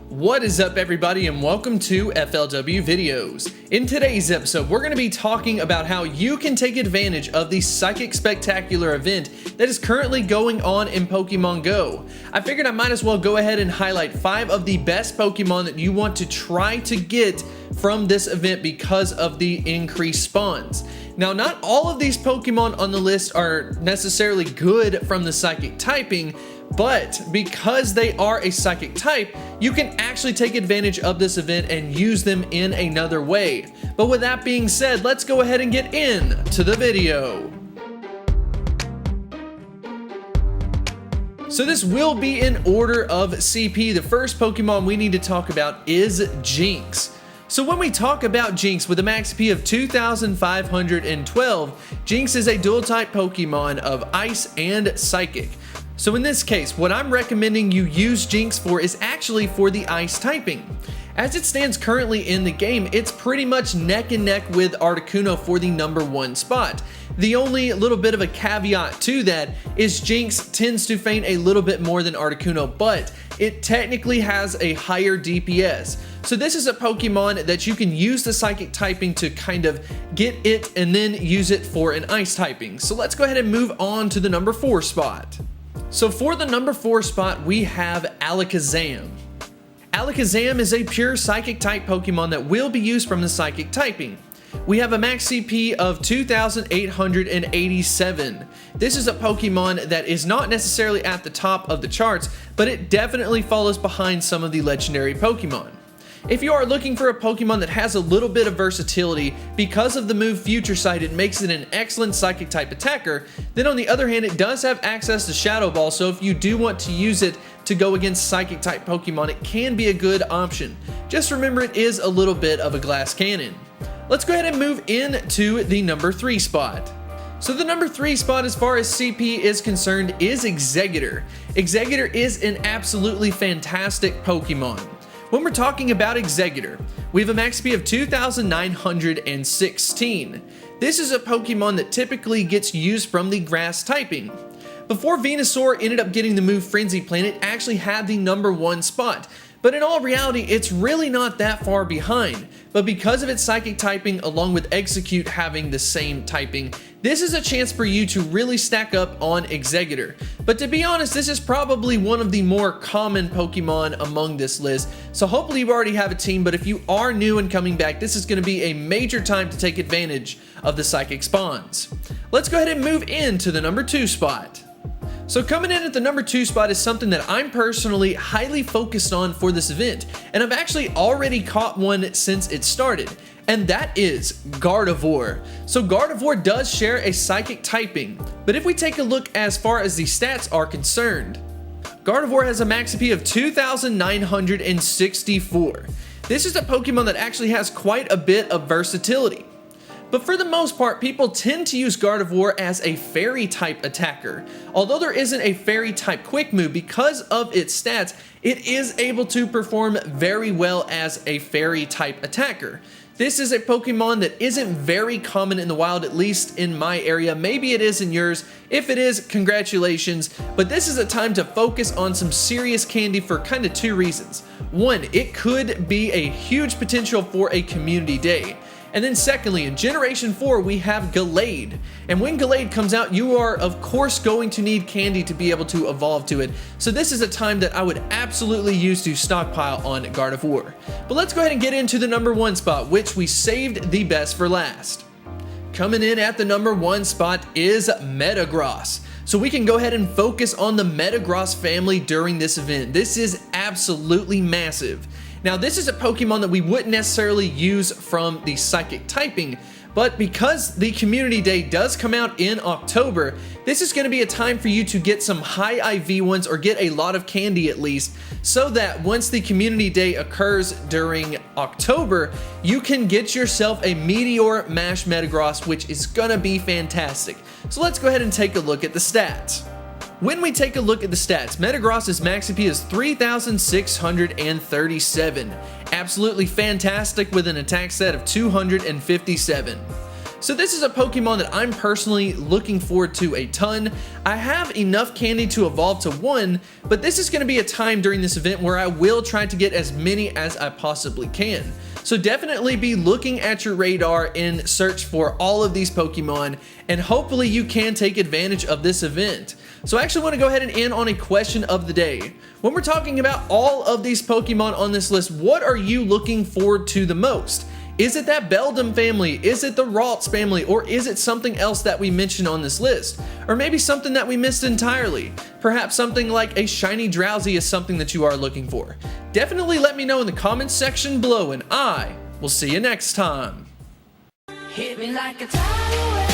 What is up, everybody, and welcome to FLW Videos. In today's episode, we're going to be talking about how you can take advantage of the Psychic Spectacular event that is currently going on in Pokemon Go. I figured I might as well go ahead and highlight 5 of the best Pokemon that you want to try to get from this event because of the increased spawns. Now, not all of these Pokemon on the list are necessarily good from the Psychic typing, but because they are a Psychic type, you can actually take advantage of this event and use them in another way. But with that being said, let's go ahead and get into the video. So this will be in order of CP. The first Pokemon we need to talk about is Jinx. So when we talk about Jinx with a max CP of 2,512, Jinx is a dual type Pokemon of Ice and Psychic. So in this case, what I'm recommending you use Jinx for is actually for the Ice typing. As it stands currently in the game, it's pretty much neck and neck with Articuno for the #1 spot. The only little bit of a caveat to that is Jinx tends to feint a little bit more than Articuno, but it technically has a higher DPS. So this is a Pokemon that you can use the Psychic typing to kind of get it and then use it for an Ice typing. So let's go ahead and move on to the #4 spot. So for the #4 spot, we have Alakazam. Alakazam is a pure Psychic type Pokemon that will be used from the Psychic typing. We have a max CP of 2,887. This is a Pokemon that is not necessarily at the top of the charts, but it definitely follows behind some of the legendary Pokemon. If you are looking for a Pokemon that has a little bit of versatility, because of the move Future Sight, it makes it an excellent Psychic type attacker. Then on the other hand, it does have access to Shadow Ball, so if you do want to use it to go against Psychic type Pokemon, it can be a good option. Just remember, it is a little bit of a glass cannon. Let's go ahead and move into the #3 spot. So the #3 spot as far as CP is concerned is Executor. Executor is an absolutely fantastic Pokemon. When we're talking about Executor, we have a max CP of 2,916. This is a Pokemon that typically gets used from the grass typing. Before Venusaur ended up getting the move Frenzy Plant, it actually had the #1 spot. But in all reality, it's really not that far behind. But because of its Psychic typing, along with Execute having the same typing, this is a chance for you to really stack up on Executor. But to be honest, this is probably one of the more common Pokemon among this list. So hopefully you already have a team, but if you are new and coming back, this is going to be a major time to take advantage of the Psychic spawns. Let's go ahead and move into the #2 spot. So coming in at the #2 spot is something that I'm personally highly focused on for this event, and I've actually already caught one since it started, and that is Gardevoir. So Gardevoir does share a Psychic typing, but if we take a look as far as the stats are concerned, Gardevoir has a max CP of 2,964. This is a Pokemon that actually has quite a bit of versatility. But for the most part, people tend to use Gardevoir as a Fairy type attacker. Although there isn't a Fairy type quick move, because of its stats, it is able to perform very well as a Fairy type attacker. This is a Pokemon that isn't very common in the wild, at least in my area. Maybe it is in yours. If it is, congratulations. But this is a time to focus on some serious candy for kind of 2 reasons. One, it could be a huge potential for a community day. And then secondly, in Generation 4, we have Gallade. And when Gallade comes out, you are, of course, going to need candy to be able to evolve to it. So this is a time that I would absolutely use to stockpile on Gardevoir. But let's go ahead and get into the #1 spot, which we saved the best for last. Coming in at the #1 spot is Metagross. So we can go ahead and focus on the Metagross family during this event. This is absolutely massive. Now, this is a Pokemon that we wouldn't necessarily use from the Psychic typing, but because the Community Day does come out in October, this is going to be a time for you to get some high IV ones or get a lot of candy at least, so that once the Community Day occurs during October, you can get yourself a Meteor Mash Metagross, which is going to be fantastic. So let's go ahead and take a look at the stats. When we take a look at the stats, Metagross's max CP is 3,637. Absolutely fantastic with an attack set of 257. So this is a Pokemon that I'm personally looking forward to a ton. I have enough candy to evolve to 1, but this is going to be a time during this event where I will try to get as many as I possibly can. So definitely be looking at your radar in search for all of these Pokemon, and hopefully you can take advantage of this event. So I actually want to go ahead and end on a question of the day. When we're talking about all of these Pokemon on this list, what are you looking forward to the most? Is it that Beldum family? Is it the Ralts family? Or is it something else that we mentioned on this list? Or maybe something that we missed entirely? Perhaps something like a shiny Drowsy is something that you are looking for. Definitely let me know in the comments section below, and I will see you next time. Hit me like a tidal wave.